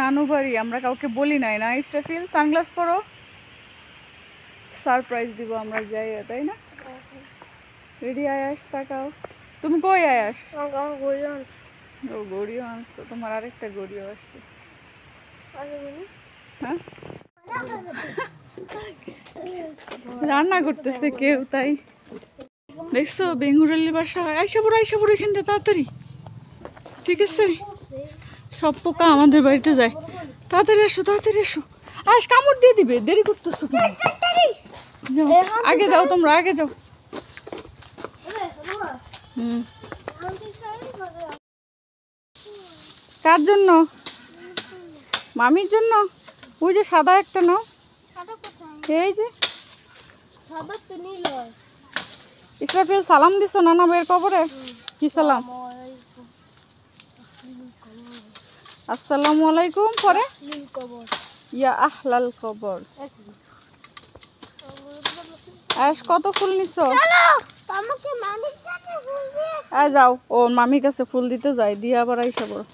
নানু বাড়ি আমরা কাউকে বলি নাই না। ইসরাফিল সানগ্লাস পরো, সারপ্রাইজ দিব আমরা যাই, তাই না? রেডি আয়াস, তাকাও। তুমি কই আয়াস? ও গড়িও আনছো, তোমার আরেকটা গড়িও আসছে। হ্যাঁ রান্না করতেছে কেউ, তাই দেখছো বেঙ্গুরালির বাসা। আইসা পড়ো এখান থেকে তাড়াতাড়ি, ঠিক আছে? সব পোকা আমাদের বাড়িতে যায়। তাড়াতাড়ি এসো। আজ কামড় দিয়ে দিবে, দেরি করতেছো কেন? আগে যাও, তোমরা আগে যাও। কার জন্য? মামির জন্য। ওই যে সাদা একটা নাও, এই যে। ইসরাফিল সালাম দিছো নানা ভাইয়ের কবরে? কি সালাম? আসসালামু আলাইকুম। পরে ইয়া আহলাল কবর। আজ কত ফুল নিছো? যাও, ও মামির কাছে ফুল দিতে যাই, দিয়ে আবার আইসা বড়।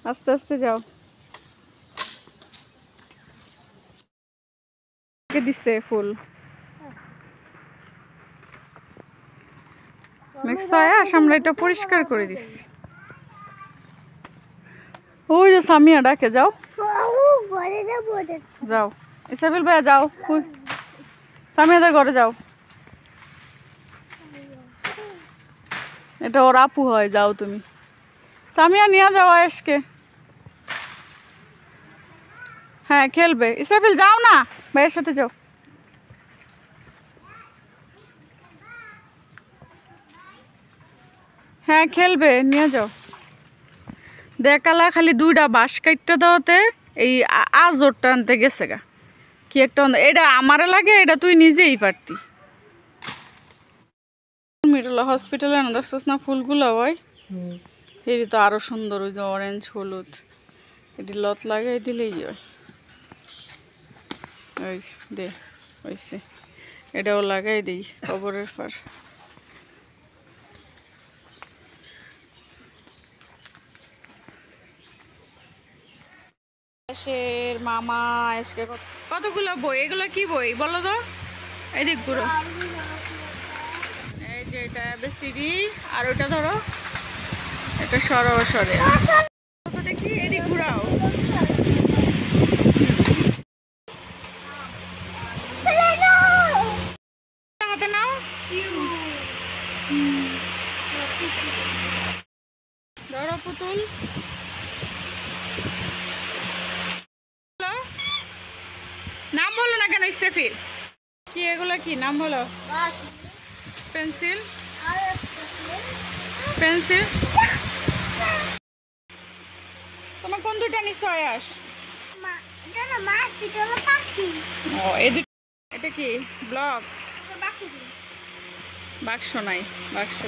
আস্তে আস্তে যাও। দিচ্ছে ফুল। আমরা এটা পরিষ্কার করে দিচ্ছি। ওই যে সামিয়া ডাকে, যাও যাও। ইসরাফিল ভাইয়া যাও, সামিয়াদের ঘরে যাও। এটা ওর আপু হয়, যাও তুমি। সামিয়া নিয়ে যাও আয়েশকে। হ্যাঁ খেলবে। ইসরাফিল যাও না, ভাইয়ের সাথে যাও। হ্যাঁ খেলবে, নিয়ে যাও। দেখালা খালি দুইটা বাঁশ কাটতে দেওয়াতে এই আজরটা আনতে গেছে গা। কি একটা এটা আমারে লাগে, এটা তুই নিজেই পারতি। মিরুল্লাহ হসপিটালে না দেখছিস না ফুলগুলো হয়, এটি তো আরো সুন্দর। ওই যে অরেঞ্জ হলুদ, এটি লত লাগাই দিলেই হয়। ওই দে হয়েছে, এটাও লাগাই দিই কবরের পার। মামা এসকে কতগুলো বই, এগুলো কি বই বলো তো? এদিক ঘুরো। এই যে এটা এবিসিডি, আর ওটা ধরো, এটা সরে দেখি, এদিক ঘুরাও। হাতে নাও, ধরো পুতুল। নাম বলো না কেন ইসরাফিল? কি এগুলো, কি নাম বলো? পেন্সিল। তোমার কোন দুটা নিশ্চয় আয়াস? এটা কি ব্লক? বাক্স নাই, বাক্স।